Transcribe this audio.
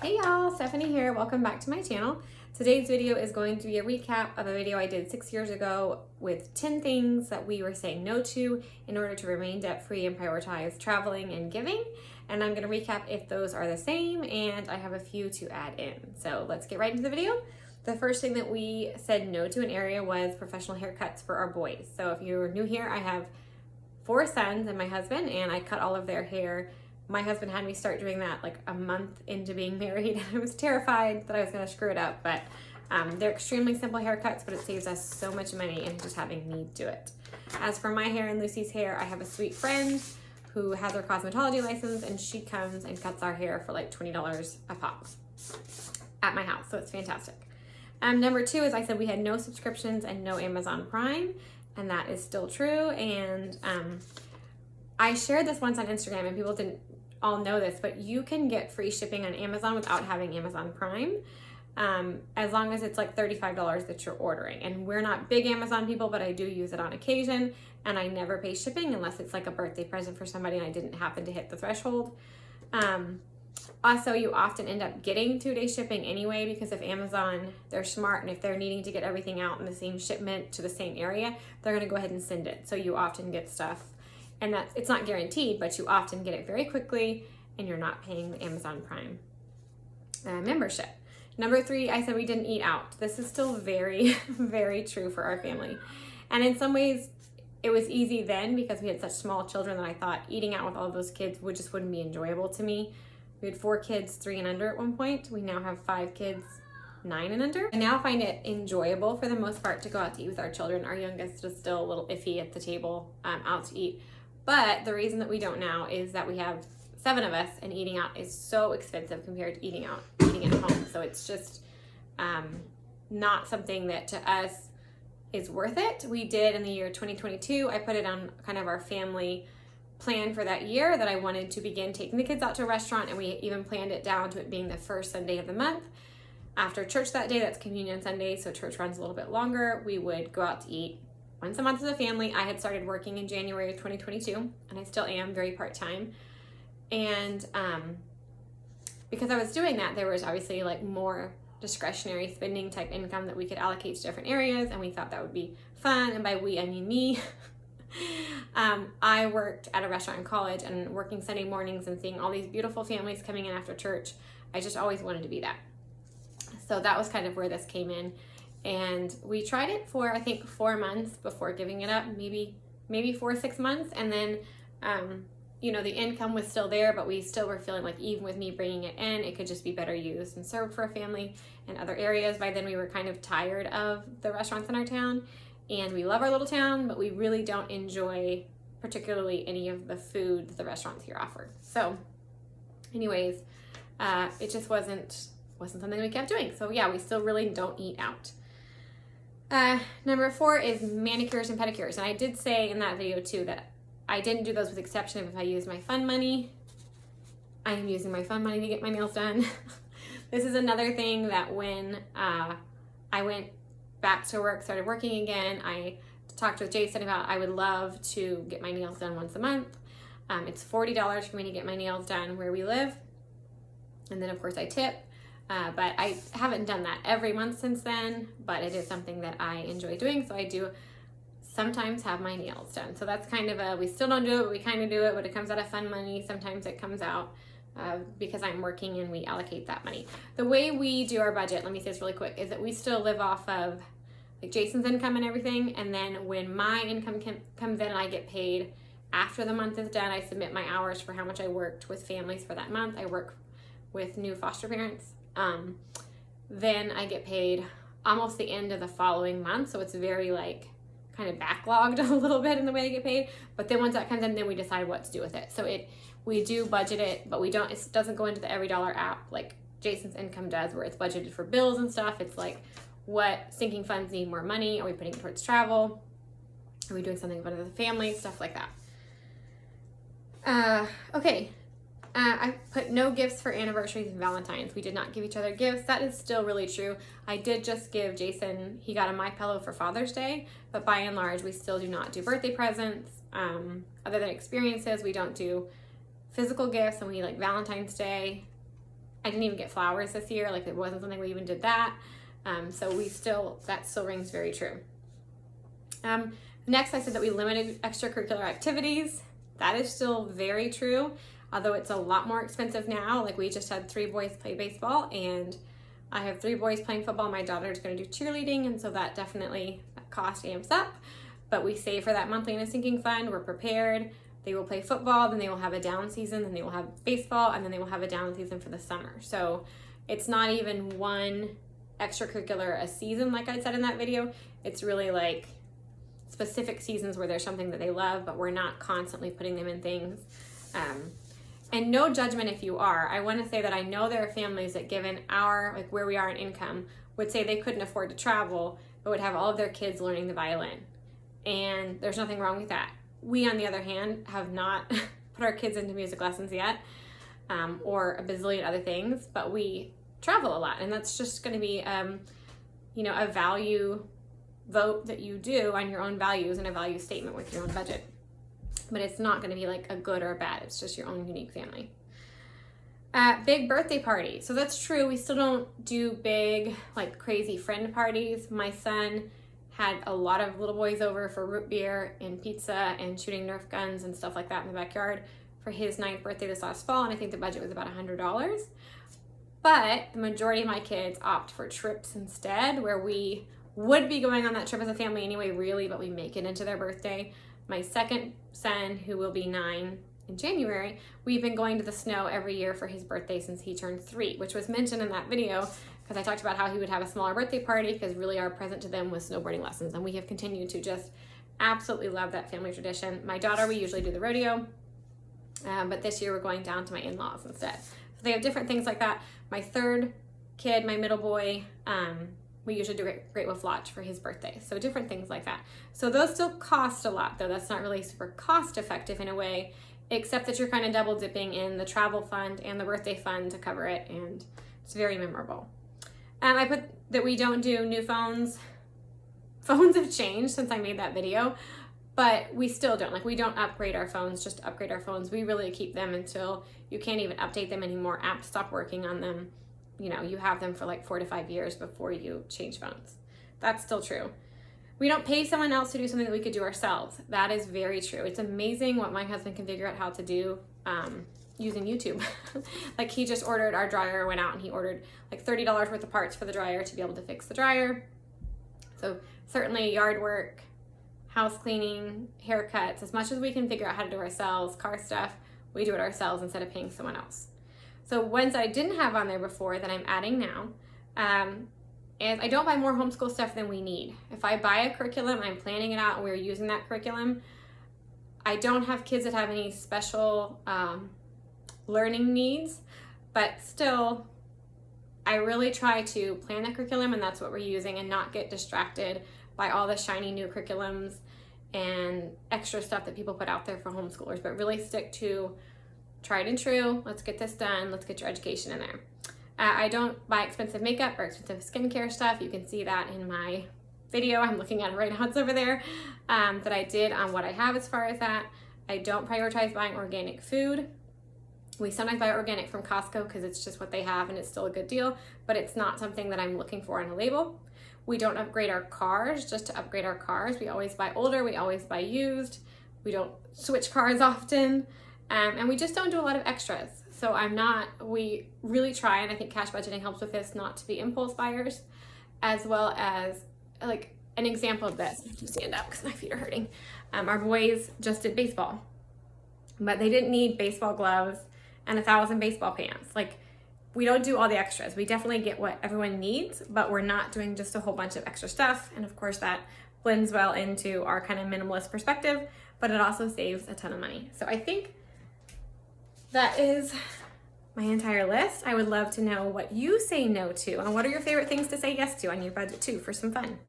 Hey y'all, Stephanie here. Welcome back to my channel. Today's video is going to be a recap of a video I did 6 years ago with 10 things that we were saying no to in order to remain debt-free and prioritize traveling and giving. And I'm going to recap if those are the same, and I have a few to add in. So let's get right into the video. The first thing that we said no to an area was professional haircuts for our boys. So if you're new here, I have 4 sons and my husband, and I cut all of their hair. My husband had me start doing that like a month into being married. I was terrified that I was going to screw it up, but they're extremely simple haircuts, but it saves us so much money in just having me do it. As for my hair and Lucy's hair, I have a sweet friend who has her cosmetology license, and she comes and cuts our hair for like $20 a pop at my house, so it's fantastic. Number 2 is I said we had no subscriptions and no Amazon Prime, and that is still true. And I shared this once on Instagram, and people didn't all know this, but you can get free shipping on Amazon without having Amazon Prime, as long as it's like $35 that you're ordering. And we're not big Amazon people, but I do use it on occasion, and I never pay shipping unless it's like a birthday present for somebody and I didn't happen to hit the threshold. Also, you often end up getting 2-day shipping anyway, because if Amazon, they're smart, and if they're needing to get everything out in the same shipment to the same area, they're going to go ahead and send it. So you often get stuff, and that it's not guaranteed, but you often get it very quickly, and you're not paying the Amazon Prime membership. Number 3, I said we didn't eat out. This is still very, very true for our family. And in some ways, it was easy then because we had such small children that I thought eating out with all of those kids wouldn't be enjoyable to me. We had 4 kids, 3 and under at one point. We now have 5 kids, 9 and under. I now find it enjoyable for the most part to go out to eat with our children. Our youngest is still a little iffy at the table out to eat. But the reason that we don't now is that we have 7 of us, and eating out is so expensive compared to eating at home. So it's just not something that to us is worth it. We did in the year 2022, I put it on kind of our family plan for that year that I wanted to begin taking the kids out to a restaurant, and we even planned it down to it being the first Sunday of the month. After church that day, that's Communion Sunday, so church runs a little bit longer, we would go out to eat once a month as a family. I had started working in January of 2022, and I still am very part-time. And because I was doing that, there was obviously like more discretionary spending type income that we could allocate to different areas, and we thought that would be fun. And by we, I mean me. I worked at a restaurant in college, and working Sunday mornings and seeing all these beautiful families coming in after church, I just always wanted to be that. So that was kind of where this came in. And we tried it for, I think, 4 months before giving it up, maybe 4 or 6 months. And then, the income was still there, but we still were feeling like even with me bringing it in, it could just be better used and served for a family in other areas. By then we were kind of tired of the restaurants in our town, and we love our little town, but we really don't enjoy particularly any of the food that the restaurants here offer. So anyways, it just wasn't something we kept doing. So yeah, we still really don't eat out. Number 4 is manicures and pedicures. And I did say in that video too that I didn't do those with the exception of if I used my fun money. I am using my fun money to get my nails done. This is another thing that when I went back to work, started working again, I talked with Jason about I would love to get my nails done once a month. It's $40 for me to get my nails done where we live. And then of course I tip. But I haven't done that every month since then, but it is something that I enjoy doing. So I do sometimes have my nails done. So that's kind of we still don't do it, but we kind of do it, but it comes out of fun money. Sometimes it comes out because I'm working and we allocate that money. The way we do our budget, let me say this really quick, is that we still live off of like Jason's income and everything. And then when my income comes in and I get paid after the month is done, I submit my hours for how much I worked with families for that month. I work with new foster parents. Then I get paid almost the end of the following month. So it's very like kind of backlogged a little bit in the way I get paid. But then once that comes in, then we decide what to do with it. So we do budget it, but it doesn't go into the EveryDollar app like Jason's income does, where it's budgeted for bills and stuff. It's like, what sinking funds need more money? Are we putting it towards travel? Are we doing something about the family? Stuff like that. Okay. I put no gifts for anniversaries and Valentine's. We did not give each other gifts. That is still really true. I did just give Jason, he got a MyPillow for Father's Day, but by and large, we still do not do birthday presents. Other than experiences, we don't do physical gifts, and we like Valentine's Day. I didn't even get flowers this year. Like, it wasn't something we even did that. So that still rings very true. Next, I said that we limited extracurricular activities. That is still very true, although it's a lot more expensive now. Like, we just had 3 boys play baseball, and I have 3 boys playing football. My daughter's going to do cheerleading, and so that cost amps up. But we save for that monthly in a sinking fund. We're prepared. They will play football, then they will have a down season, then they will have baseball, and then they will have a down season for the summer. So it's not even one extracurricular a season, like I said in that video. It's really like specific seasons where there's something that they love, but we're not constantly putting them in things. And no judgment if you are. I want to say that I know there are families that, given where we are in income, would say they couldn't afford to travel, but would have all of their kids learning the violin. And there's nothing wrong with that. We, on the other hand, have not put our kids into music lessons yet, or a bazillion other things, but we travel a lot, and that's just going to be, a value vote that you do on your own values and a value statement with your own budget. But it's not going to be like a good or a bad. It's just your own unique family. Big birthday party. So that's true. We still don't do big, like, crazy friend parties. My son had a lot of little boys over for root beer and pizza and shooting Nerf guns and stuff like that in the backyard for his 9th birthday this last fall, and I think the budget was about $100. But the majority of my kids opt for trips instead, where we would be going on that trip as a family anyway, really, but we make it into their birthday. My second son, who will be 9 in January, we've been going to the snow every year for his birthday since he turned 3, which was mentioned in that video, because I talked about how he would have a smaller birthday party, because really our present to them was snowboarding lessons, and we have continued to just absolutely love that family tradition. My daughter, we usually do the rodeo, but this year we're going down to my in-laws instead. So they have different things like that. My third kid, my middle boy, we usually do Great Wolf Lodge for his birthday. So different things like that. So those still cost a lot, though. That's not really super cost effective in a way, except that you're kind of double dipping in the travel fund and the birthday fund to cover it, and it's very memorable. I put that we don't do new phones. Phones have changed since I made that video, but we still don't. Like, we don't upgrade our phones just to upgrade our phones. We really keep them until you can't even update them anymore. Apps stop working on them. You have them for like 4 to 5 years before you change phones. That's still true. We don't pay someone else to do something that we could do ourselves. That is very true. It's amazing what my husband can figure out how to do using YouTube. Like, he just ordered our dryer, went out and he ordered like $30 worth of parts for the dryer to be able to fix the dryer. So certainly yard work, house cleaning, haircuts, as much as we can figure out how to do ourselves, car stuff, we do it ourselves instead of paying someone else. So ones I didn't have on there before that I'm adding now, is I don't buy more homeschool stuff than we need. If I buy a curriculum, I'm planning it out and we're using that curriculum. I don't have kids that have any special learning needs, but still, I really try to plan the curriculum, and that's what we're using, and not get distracted by all the shiny new curriculums and extra stuff that people put out there for homeschoolers, but really stick to tried and true. Let's get this done. Let's get your education in there. I don't buy expensive makeup or expensive skincare stuff. You can see that in my video. I'm looking at it right now. It's over there, that I did on what I have as far as that. I don't prioritize buying organic food. We sometimes buy organic from Costco because it's just what they have and it's still a good deal, but it's not something that I'm looking for on a label. We don't upgrade our cars just to upgrade our cars. We always buy older. We always buy used. We don't switch cars often. And we just don't do a lot of extras. So we really try, and I think cash budgeting helps with this, not to be impulse buyers, as well as, like, an example of this. I have to stand up because my feet are hurting. Our boys just did baseball, but they didn't need baseball gloves and 1,000 baseball pants. Like, we don't do all the extras. We definitely get what everyone needs, but we're not doing just a whole bunch of extra stuff. And of course that blends well into our kind of minimalist perspective, but it also saves a ton of money. So I think that is my entire list. I would love to know what you say no to, and what are your favorite things to say yes to on your budget too, for some fun.